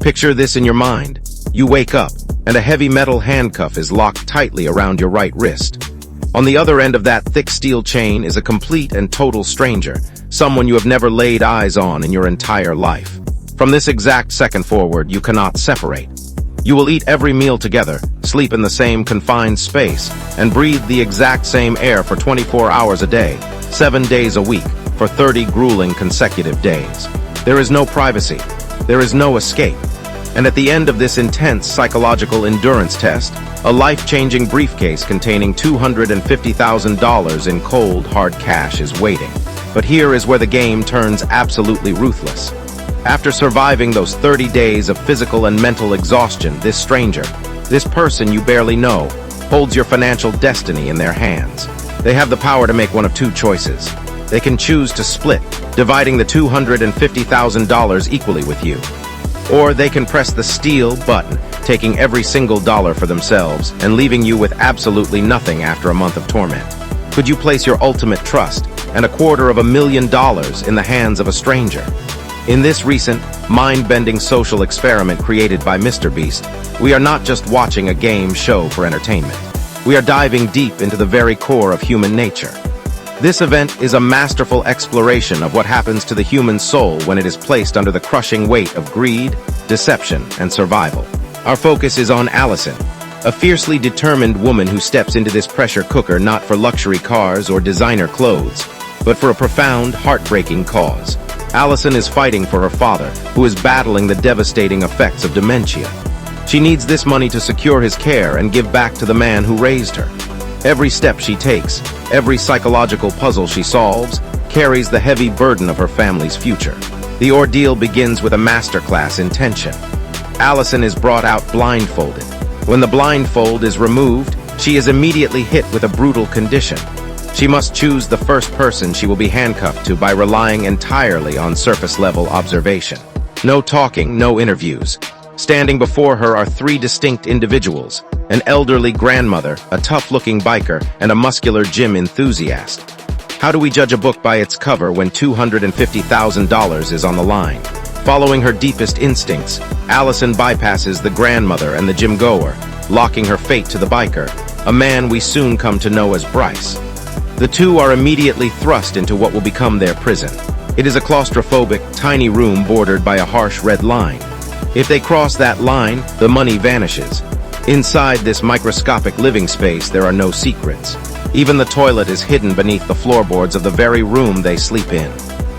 Picture this in your mind. You wake up, and a heavy metal handcuff is locked tightly around your right wrist. On the other end of that thick steel chain is a complete and total stranger, someone you have never laid eyes on in your entire life. From this exact second forward, you cannot separate. You will eat every meal together, sleep in the same confined space, and breathe the exact same air for 24 hours a day, 7 days a week, for 30 grueling consecutive days. There is no privacy. There is no escape. And at the end of this intense psychological endurance test, a life-changing briefcase containing $250,000 in cold, hard cash is waiting. But here is where the game turns absolutely ruthless. After surviving those 30 days of physical and mental exhaustion, this stranger, this person you barely know, holds your financial destiny in their hands. They have the power to make one of two choices. They can choose to split, dividing the $250,000 equally with you. Or they can press the steel button, taking every single dollar for themselves and leaving you with absolutely nothing after a month of torment. Could you place your ultimate trust and $250,000 in the hands of a stranger? In this recent, mind-bending social experiment created by MrBeast, we are not just watching a game show for entertainment. We are diving deep into the very core of human nature. This event is a masterful exploration of what happens to the human soul when it is placed under the crushing weight of greed, deception, and survival. Our focus is on Allison, a fiercely determined woman who steps into this pressure cooker not for luxury cars or designer clothes, but for a profound, heartbreaking cause. Allison is fighting for her father, who is battling the devastating effects of dementia. She needs this money to secure his care and give back to the man who raised her. Every step she takes, every psychological puzzle she solves, carries the heavy burden of her family's future. The ordeal begins with a masterclass in tension. Allison is brought out blindfolded. When the blindfold is removed, she is immediately hit with a brutal condition. She must choose the first person she will be handcuffed to by relying entirely on surface-level observation. No talking, no interviews. Standing before her are three distinct individuals: an elderly grandmother, a tough-looking biker, and a muscular gym enthusiast. How do we judge a book by its cover when $250,000 is on the line? Following her deepest instincts, Allison bypasses the grandmother and the gym-goer, locking her fate to the biker, a man we soon come to know as Bryce. The two are immediately thrust into what will become their prison. It is a claustrophobic, tiny room bordered by a harsh red line. If they cross that line, the money vanishes. Inside this microscopic living space, there are no secrets. Even the toilet is hidden beneath the floorboards of the very room they sleep in.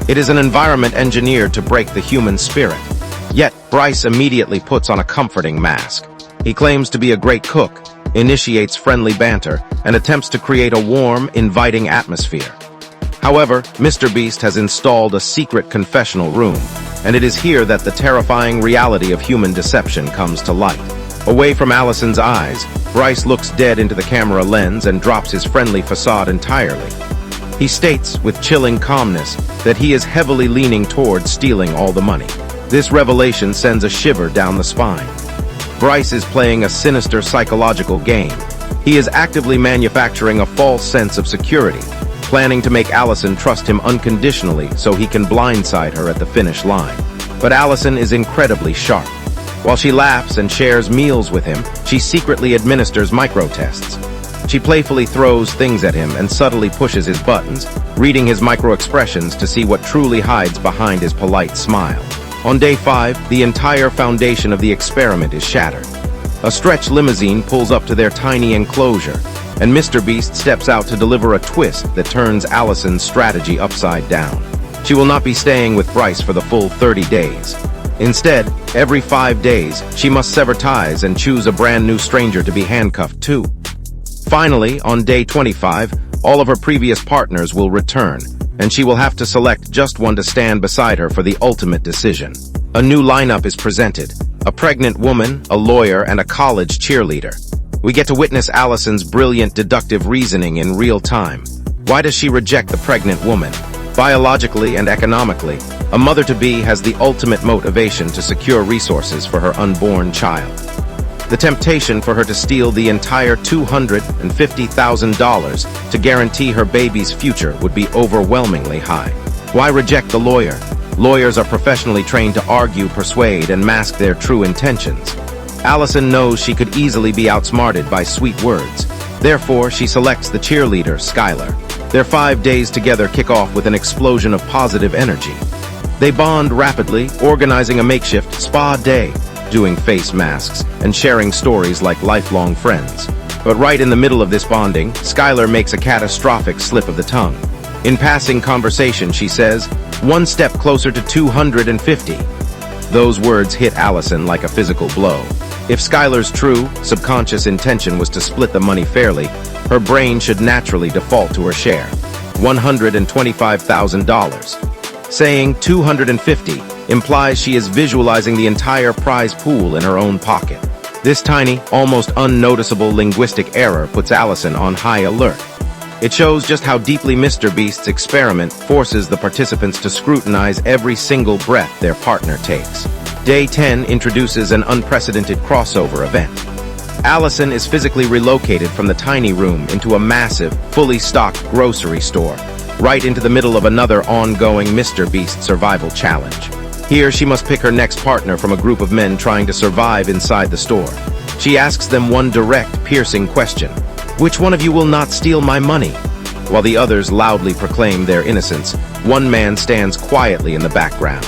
It is an environment engineered to break the human spirit. Yet, Bryce immediately puts on a comforting mask. He claims to be a great cook, initiates friendly banter, and attempts to create a warm, inviting atmosphere. However, MrBeast has installed a secret confessional room, and it is here that the terrifying reality of human deception comes to light. Away from Allison's eyes, Bryce looks dead into the camera lens and drops his friendly facade entirely. He states, with chilling calmness, that he is heavily leaning towards stealing all the money. This revelation sends a shiver down the spine. Bryce is playing a sinister psychological game. He is actively manufacturing a false sense of security, planning to make Allison trust him unconditionally so he can blindside her at the finish line. But Allison is incredibly sharp. While she laughs and shares meals with him, she secretly administers micro-tests. She playfully throws things at him and subtly pushes his buttons, reading his micro-expressions to see what truly hides behind his polite smile. On day 5, the entire foundation of the experiment is shattered. A stretch limousine pulls up to their tiny enclosure, and MrBeast steps out to deliver a twist that turns Allison's strategy upside down. She will not be staying with Bryce for the full 30 days. Instead, every 5 days, she must sever ties and choose a brand new stranger to be handcuffed to. Finally, on day 25, all of her previous partners will return, and she will have to select just one to stand beside her for the ultimate decision. A new lineup is presented: a pregnant woman, a lawyer, and a college cheerleader. We get to witness Allison's brilliant deductive reasoning in real time. Why does she reject the pregnant woman? Biologically and economically, a mother-to-be has the ultimate motivation to secure resources for her unborn child. The temptation for her to steal the entire $250,000 to guarantee her baby's future would be overwhelmingly high. Why reject the lawyer? Lawyers are professionally trained to argue, persuade, and mask their true intentions. Allison knows she could easily be outsmarted by sweet words. Therefore, she selects the cheerleader, Skylar. Their 5 days together kick off with an explosion of positive energy. They bond rapidly, organizing a makeshift spa day, doing face masks, and sharing stories like lifelong friends. But right in the middle of this bonding, Skylar makes a catastrophic slip of the tongue. In passing conversation, she says, "1 step closer to 250. Those words hit Allison like a physical blow. If Skylar's true, subconscious intention was to split the money fairly, her brain should naturally default to her share, $125,000. Saying 250 implies she is visualizing the entire prize pool in her own pocket. This tiny, almost unnoticeable linguistic error puts Allison on high alert. It shows just how deeply Mr. Beast's experiment forces the participants to scrutinize every single breath their partner takes. Day 10 introduces an unprecedented crossover event. Allison is physically relocated from the tiny room into a massive, fully stocked grocery store, right into the middle of another ongoing Mr. Beast survival challenge. Here, she must pick her next partner from a group of men trying to survive inside the store. She asks them one direct, piercing question: "Which one of you will not steal my money?" While the others loudly proclaim their innocence, one man stands quietly in the background.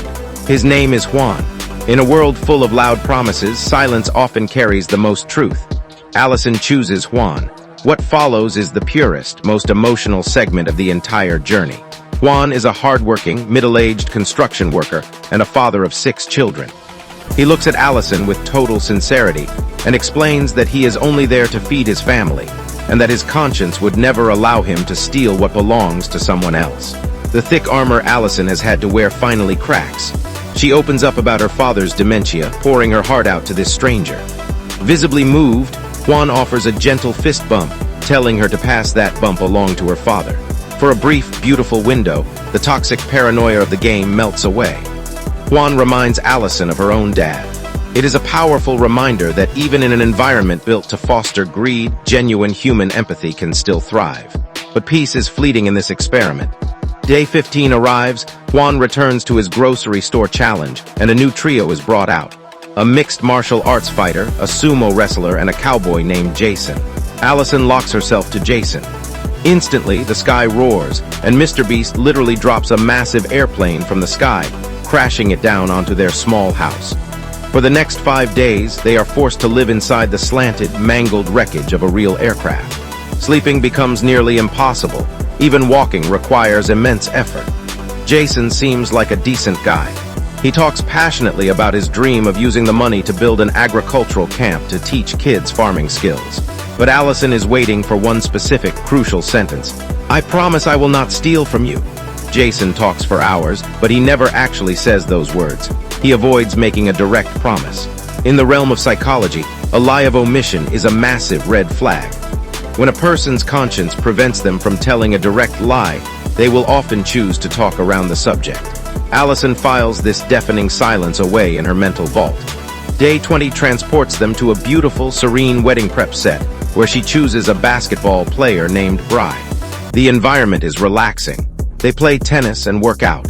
His name is Juan. In a world full of loud promises, silence often carries the most truth. Allison chooses Juan. What follows is the purest, most emotional segment of the entire journey. Juan is a hard-working, middle-aged construction worker and a father of 6 children. He looks at Allison with total sincerity and explains that he is only there to feed his family and that his conscience would never allow him to steal what belongs to someone else. The thick armor Allison has had to wear finally cracks. She opens up about her father's dementia, pouring her heart out to this stranger. Visibly moved, Juan offers a gentle fist bump, telling her to pass that bump along to her father. For a brief, beautiful window, the toxic paranoia of the game melts away. Juan reminds Allison of her own dad. It is a powerful reminder that even in an environment built to foster greed, genuine human empathy can still thrive. But peace is fleeting in this experiment. Day 15 arrives, Juan returns to his grocery store challenge, and a new trio is brought out. A mixed martial arts fighter, a sumo wrestler, and a cowboy named Jason. Allison locks herself to Jason. Instantly, the sky roars, and Mr. Beast literally drops a massive airplane from the sky, crashing it down onto their small house. For the next 5 days, they are forced to live inside the slanted, mangled wreckage of a real aircraft. Sleeping becomes nearly impossible. Even walking requires immense effort. Jason seems like a decent guy. He talks passionately about his dream of using the money to build an agricultural camp to teach kids farming skills. But Allison is waiting for one specific, crucial sentence. "I promise I will not steal from you." Jason talks for hours, but he never actually says those words. He avoids making a direct promise. In the realm of psychology, a lie of omission is a massive red flag. When a person's conscience prevents them from telling a direct lie, they will often choose to talk around the subject. Allison files this deafening silence away in her mental vault. Day 20 transports them to a beautiful, serene wedding prep set, where she chooses a basketball player named Bri. The environment is relaxing. They play tennis and work out.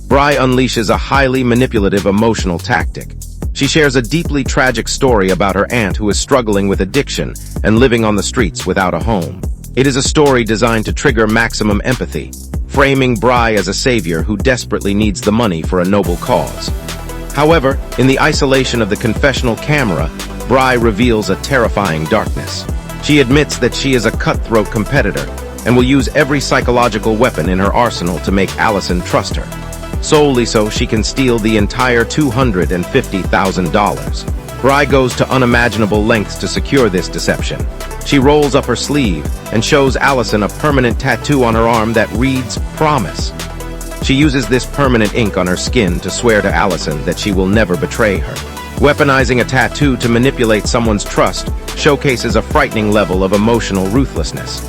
Bri unleashes a highly manipulative emotional tactic. She shares a deeply tragic story about her aunt who is struggling with addiction and living on the streets without a home. It is a story designed to trigger maximum empathy, framing Bri as a savior who desperately needs the money for a noble cause. However, in the isolation of the confessional camera, Bri reveals a terrifying darkness. She admits that she is a cutthroat competitor and will use every psychological weapon in her arsenal to make Allison trust her, solely so she can steal the entire $250,000. Bri goes to unimaginable lengths to secure this deception. She rolls up her sleeve and shows Allison a permanent tattoo on her arm that reads, "Promise." She uses this permanent ink on her skin to swear to Allison that she will never betray her. Weaponizing a tattoo to manipulate someone's trust showcases a frightening level of emotional ruthlessness.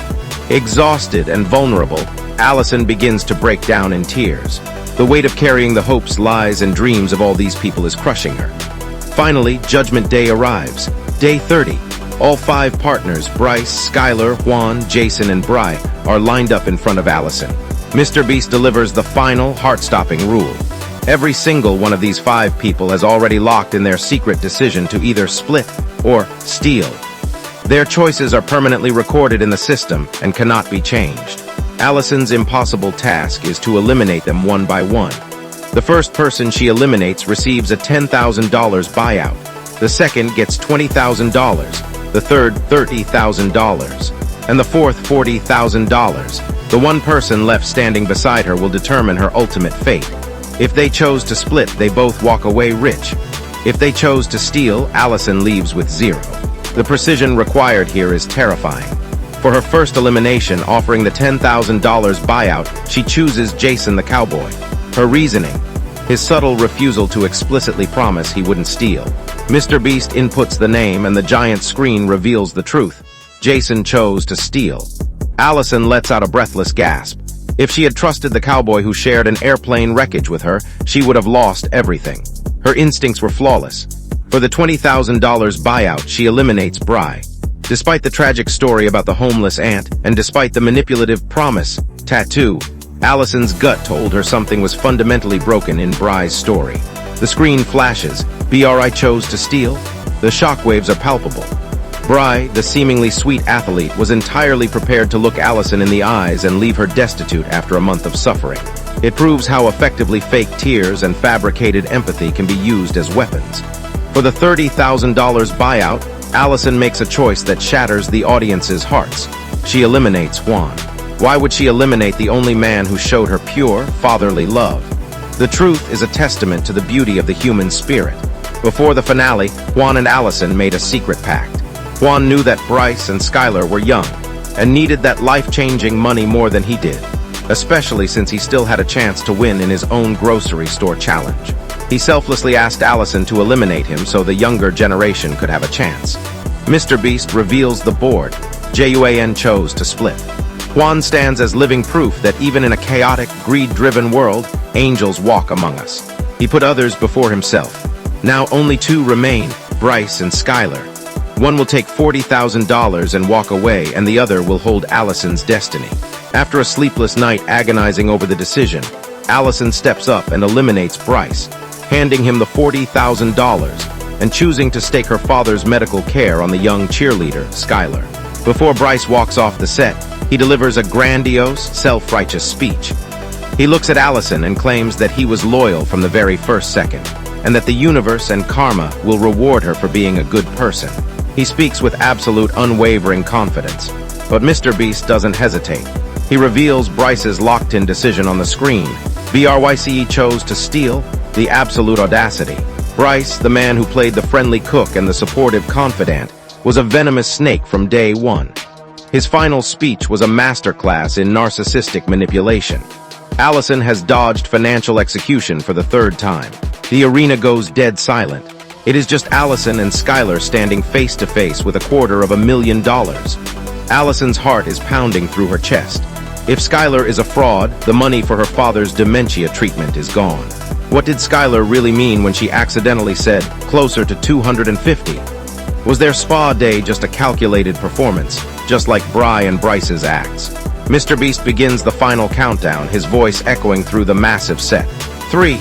Exhausted and vulnerable, Allison begins to break down in tears. The weight of carrying the hopes, lies, and dreams of all these people is crushing her. Finally, Judgment Day arrives. Day 30. All 5 partners, Bryce, Skylar, Juan, Jason, and Bri, are lined up in front of Allison. Mr. Beast delivers the final, heart-stopping rule. Every single one of these 5 people has already locked in their secret decision to either split or steal. Their choices are permanently recorded in the system and cannot be changed. Allison's impossible task is to eliminate them one by one. The first person she eliminates receives a $10,000 buyout. The second gets $20,000. The third, $30,000. And the fourth, $40,000. The one person left standing beside her will determine her ultimate fate. If they chose to split, they both walk away rich. If they chose to steal, Allison leaves with 0. The precision required here is terrifying. For her first elimination, offering the $10,000 buyout, she chooses Jason the cowboy. Her reasoning: his subtle refusal to explicitly promise he wouldn't steal. Mr. Beast inputs the name and the giant screen reveals the truth. Jason chose to steal. Allison lets out a breathless gasp. If she had trusted the cowboy who shared an airplane wreckage with her, she would have lost everything. Her instincts were flawless. For the $20,000 buyout, she eliminates Bry. Despite the tragic story about the homeless aunt, and despite the manipulative promise tattoo, Allison's gut told her something was fundamentally broken in Bry's story. The screen flashes. Bri chose to steal? The shockwaves are palpable. Bry, the seemingly sweet athlete, was entirely prepared to look Allison in the eyes and leave her destitute after a month of suffering. It proves how effectively fake tears and fabricated empathy can be used as weapons. For the $30,000 buyout, Allison makes a choice that shatters the audience's hearts. She eliminates Juan. Why would she eliminate the only man who showed her pure, fatherly love? The truth is a testament to the beauty of the human spirit. Before the finale, Juan and Allison made a secret pact. Juan knew that Bryce and Skylar were young, and needed that life-changing money more than he did, especially since he still had a chance to win in his own grocery store challenge. He selflessly asked Allison to eliminate him so the younger generation could have a chance. Mr. Beast reveals the board. Juan chose to split. Juan stands as living proof that even in a chaotic, greed-driven world, angels walk among us. He put others before himself. Now only 2 remain, Bryce and Skylar. One will take $40,000 and walk away, and the other will hold Allison's destiny. After a sleepless night agonizing over the decision, Allison steps up and eliminates Bryce, handing him the $40,000 and choosing to stake her father's medical care on the young cheerleader, Skylar. Before Bryce walks off the set, he delivers a grandiose, self-righteous speech. He looks at Allison and claims that he was loyal from the very first second, and that the universe and karma will reward her for being a good person. He speaks with absolute unwavering confidence, but Mr. Beast doesn't hesitate. He reveals Bryce's locked-in decision on the screen. Bryce chose to steal. The absolute audacity. Bryce, the man who played the friendly cook and the supportive confidant, was a venomous snake from day one. His final speech was a masterclass in narcissistic manipulation. Allison has dodged financial execution for the 3rd time. The arena goes dead silent. It is just Allison and Skylar standing face to face with $250,000. Allison's heart is pounding through her chest. If Skylar is a fraud, the money for her father's dementia treatment is gone. What did Skylar really mean when she accidentally said, closer to 250? Was their spa day just a calculated performance, just like Bry and Bryce's acts? Mr. Beast begins the final countdown, his voice echoing through the massive set. 3,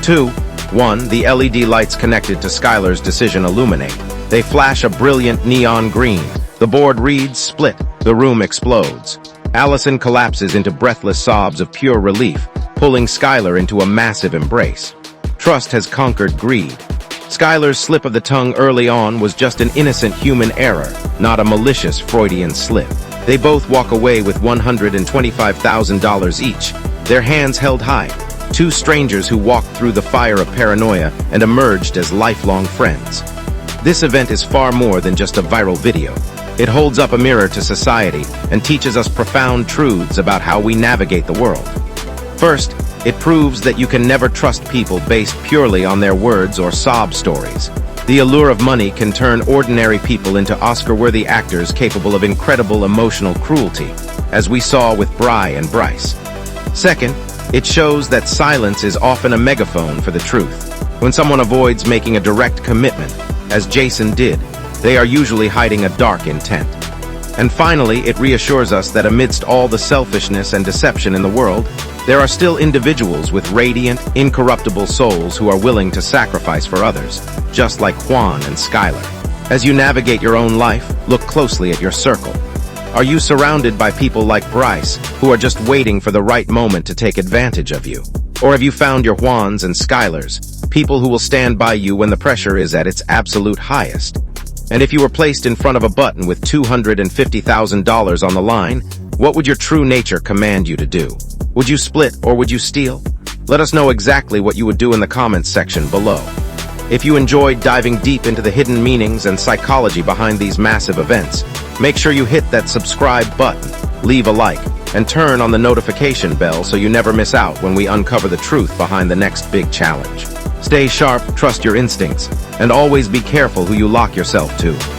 2, 1. The LED lights connected to Skylar's decision illuminate. They flash a brilliant neon green. The board reads, split. The room explodes. Allison collapses into breathless sobs of pure relief, pulling Skylar into a massive embrace. Trust has conquered greed. Skylar's slip of the tongue early on was just an innocent human error, not a malicious Freudian slip. They both walk away with $125,000 each, their hands held high. 2 strangers who walked through the fire of paranoia and emerged as lifelong friends. This event is far more than just a viral video. It holds up a mirror to society and teaches us profound truths about how we navigate the world. First, it proves that you can never trust people based purely on their words or sob stories. The allure of money can turn ordinary people into Oscar-worthy actors capable of incredible emotional cruelty, as we saw with Bry and Bryce. Second, it shows that silence is often a megaphone for the truth. When someone avoids making a direct commitment, as Jason did, they are usually hiding a dark intent. And finally, it reassures us that amidst all the selfishness and deception in the world, There are still individuals with radiant, incorruptible souls who are willing to sacrifice for others, just like Juan and Skylar. As you navigate your own life, look closely at your circle. Are you surrounded by people like Bryce, who are just waiting for the right moment to take advantage of you? Or have you found your Juans and Skylars, people who will stand by you when the pressure is at its absolute highest? And if you were placed in front of a button with $250,000 on the line, what would your true nature command you to do? Would you split or would you steal? Let us know exactly what you would do in the comments section below. If you enjoyed diving deep into the hidden meanings and psychology behind these massive events, make sure you hit that subscribe button, leave a like, and turn on the notification bell so you never miss out when we uncover the truth behind the next big challenge. Stay sharp, trust your instincts, and always be careful who you lock yourself to.